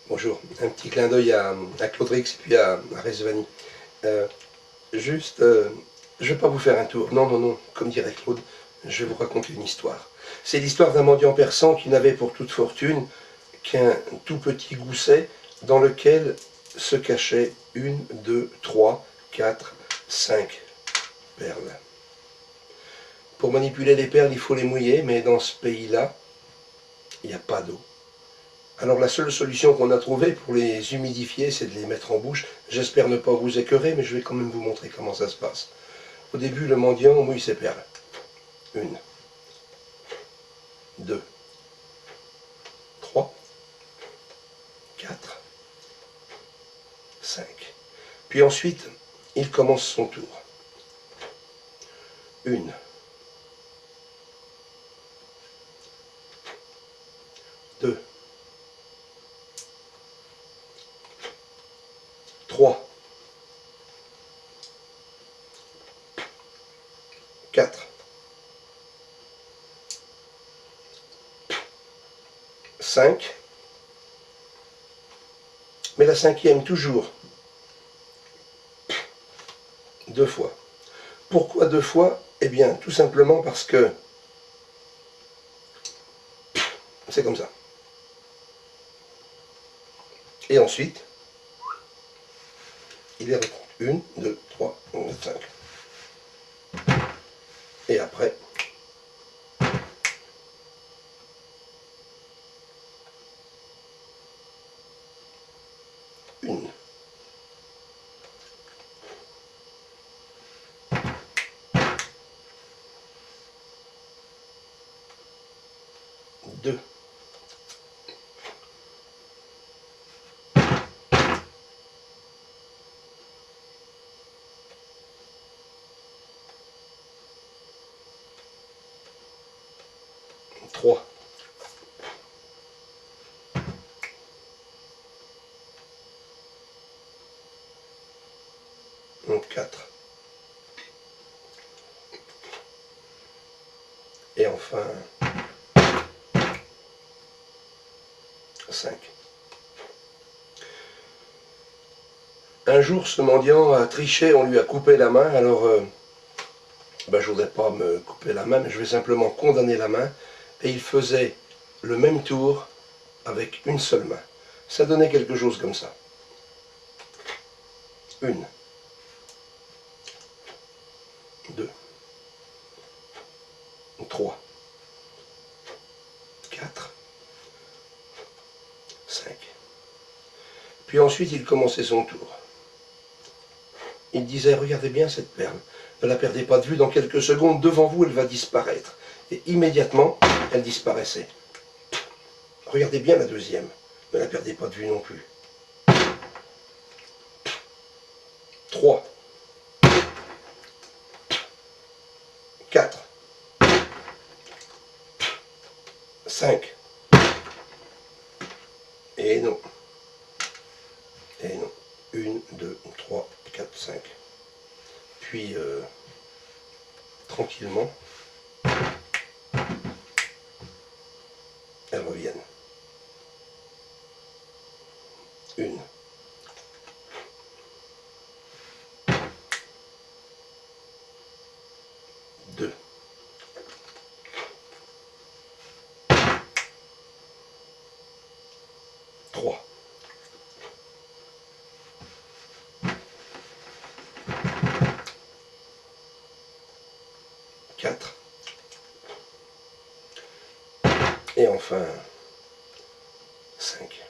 Bonjour, un petit clin d'œil à Claude Rix et puis à Rezvani. Je ne vais pas vous faire un tour, non, non, non, comme dirait Claude, je vais vous raconter une histoire. C'est l'histoire d'un mendiant persan qui n'avait pour toute fortune qu'un tout petit gousset dans lequel se cachaient 1, 2, 3, 4, 5 perles. Pour manipuler les perles, il faut les mouiller, mais dans ce pays-là, il n'y a pas d'eau. Alors la seule solution qu'on a trouvée pour les humidifier, c'est de les mettre en bouche. J'espère ne pas vous écœurer, mais je vais quand même vous montrer comment ça se passe. Au début, le mendiant mouille ses perles. 1, 2, 3, 4, 5. Puis ensuite, il commence son tour. 1, 2, 3, 4, 5, mais la cinquième toujours 2 fois. Pourquoi 2 fois? Eh bien, tout simplement parce que c'est comme ça. Et ensuite, il les recompte. 1, 2, 3, 4, 5. Et après, une. 2. 3. 4. Et enfin 5. Un jour, ce mendiant a triché, on lui a coupé la main, alors je ne voudrais pas me couper la main, mais je vais simplement condamner la main, et il faisait le même tour avec une seule main. Ça donnait quelque chose comme ça. 1, 2, 3, 4, 5. Puis ensuite, il commençait son tour. Il disait, regardez bien cette perle, ne la perdez pas de vue, dans quelques secondes, devant vous, elle va disparaître. Et immédiatement, elle disparaissait. Regardez bien la deuxième, ne la perdez pas de vue non plus. 3, 4, 5. Et non. Et non. 1, 2, 3, 4, 5. Puis, tranquillement, elles reviennent. 1, 2, 3, 4. Et enfin 5.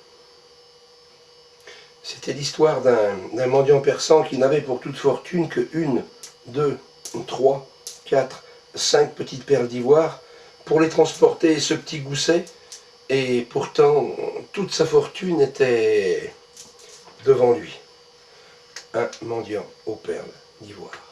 C'était l'histoire d'un mendiant persan qui n'avait pour toute fortune que 1, 2, 3, 4, 5 petites perles d'ivoire pour les transporter ce petit gousset, et pourtant toute sa fortune était devant lui. Un mendiant aux perles d'ivoire.